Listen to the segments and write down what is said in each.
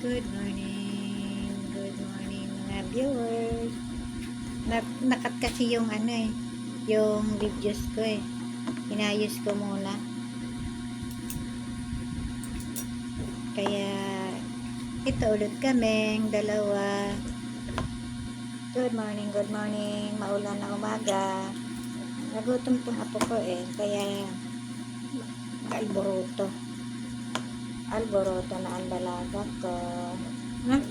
Good morning mga viewers. Nakat kasi yung yung videos ko Inayos ko muna. Kaya ito ulit kaming dalawa. Good morning. Maulan na umaga. Nagutom tong apo ko kaya alboroto. Alboroto na ang dalaga ko. Na?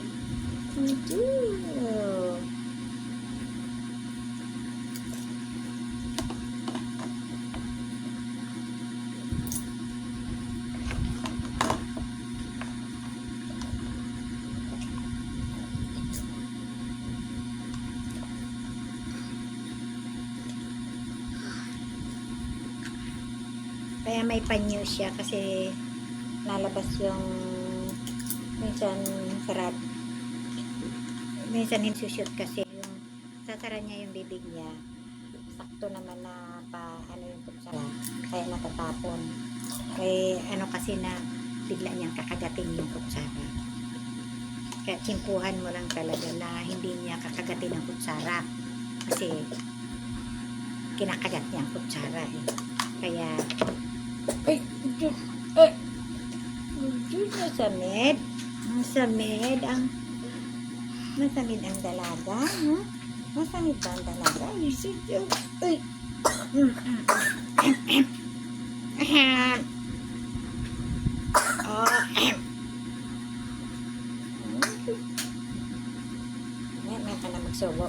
Kaya may panyo siya kasi nalabas yung minsan sarad. Minsan hinsushoot kasi yung sasara niya yung bibig niya. Sakto naman na yung kutsara. Kaya natatapon. Kaya kasi na bigla niyang kakagatin yung kutsara. Kaya tsimpuhan mo lang talaga na hindi niya kakagatin ang kutsara. Kasi kinakagat niya ang kutsara Kaya masamid ang dalaga, no? Masamid ba ang dalaga? May ka na magsubo.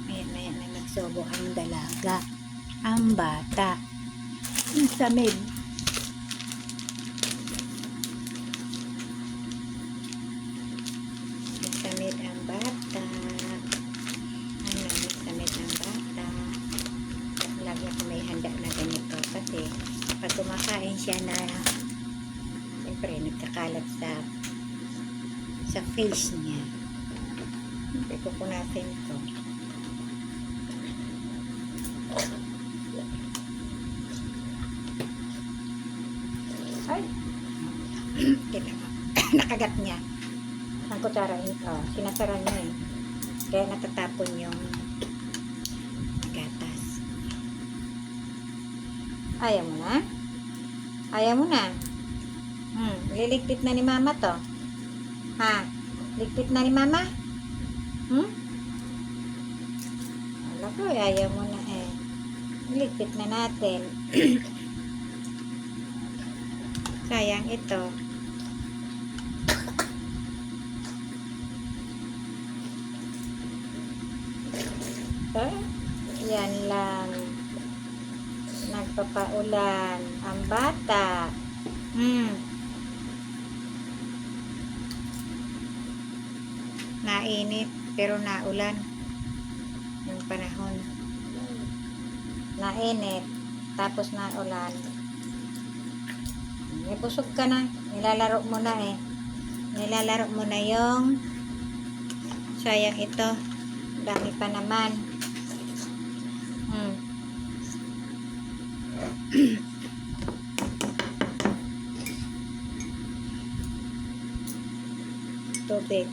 May magsubo ang dalaga. Ang bata. Masamid. Masamid ang bata. Masamid ang bata. At lagi ako may handa na ganito kasi pag kumakain siya na siyempre nagkakalat sa face niya. Pupunasin ko. Ay! Nakagat niya. Ang kutsara, sinasara niya Kaya natatapon yung gatas. Ayaw mo na? Ayaw mo na? Liligpit na ni mama to. Ha? Ligpit na ni mama? Wala ko, ayaw mo na Liligpit na natin. Sayang ito. Yan lang. Nagpapaulan ang bata. Nainit pero naulan yung panahon. Nainit tapos naulan. Busog ka na. Nilalaro mo na Nilalaro mo na yung sayang ito. Dami pa naman. Tubig.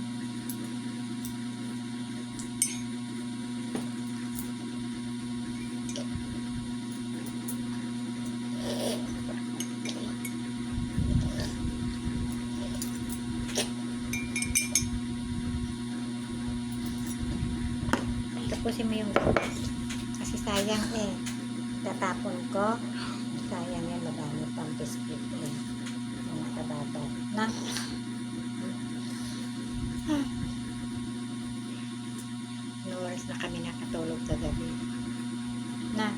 Tapusin mo yung gatas. Kasi sayang tatapon ko. Sayang yan. Madami pang biscuit nakababa. Na? No oras na kami nakatulog kagabi. Na?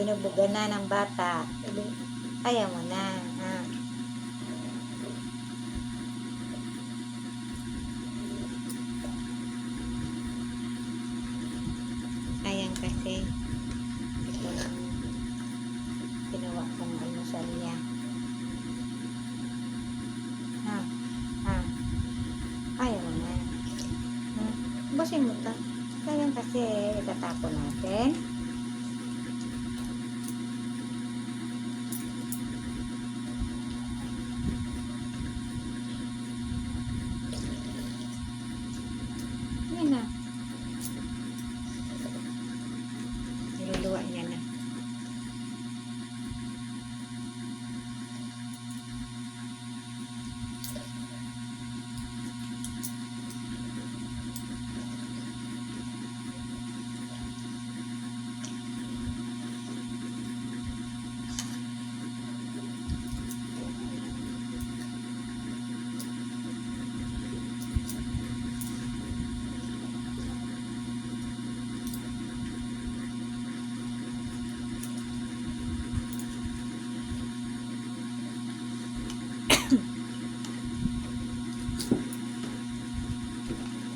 binubuga na ng bata. Ayaw mo na. Ah. Ayan kasi ito ang ginawa kong almusal niya. Ha? Ha? Ayaw mo na. Busin mo ta. Ayan kasi itatapon natin. Yan na. Niluluwa niya na.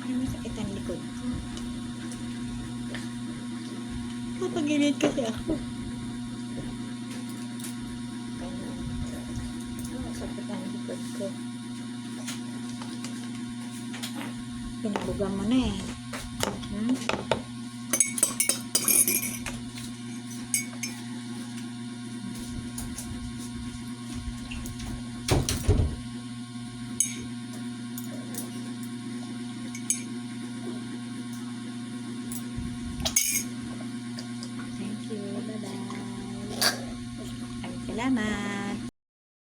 Ay, masakit ang likod ko. Papagilid kasi ako. Ganun. Masakit ang likod ko. Pinabuga mo na eh. Thank you. Bye-bye. Salamat.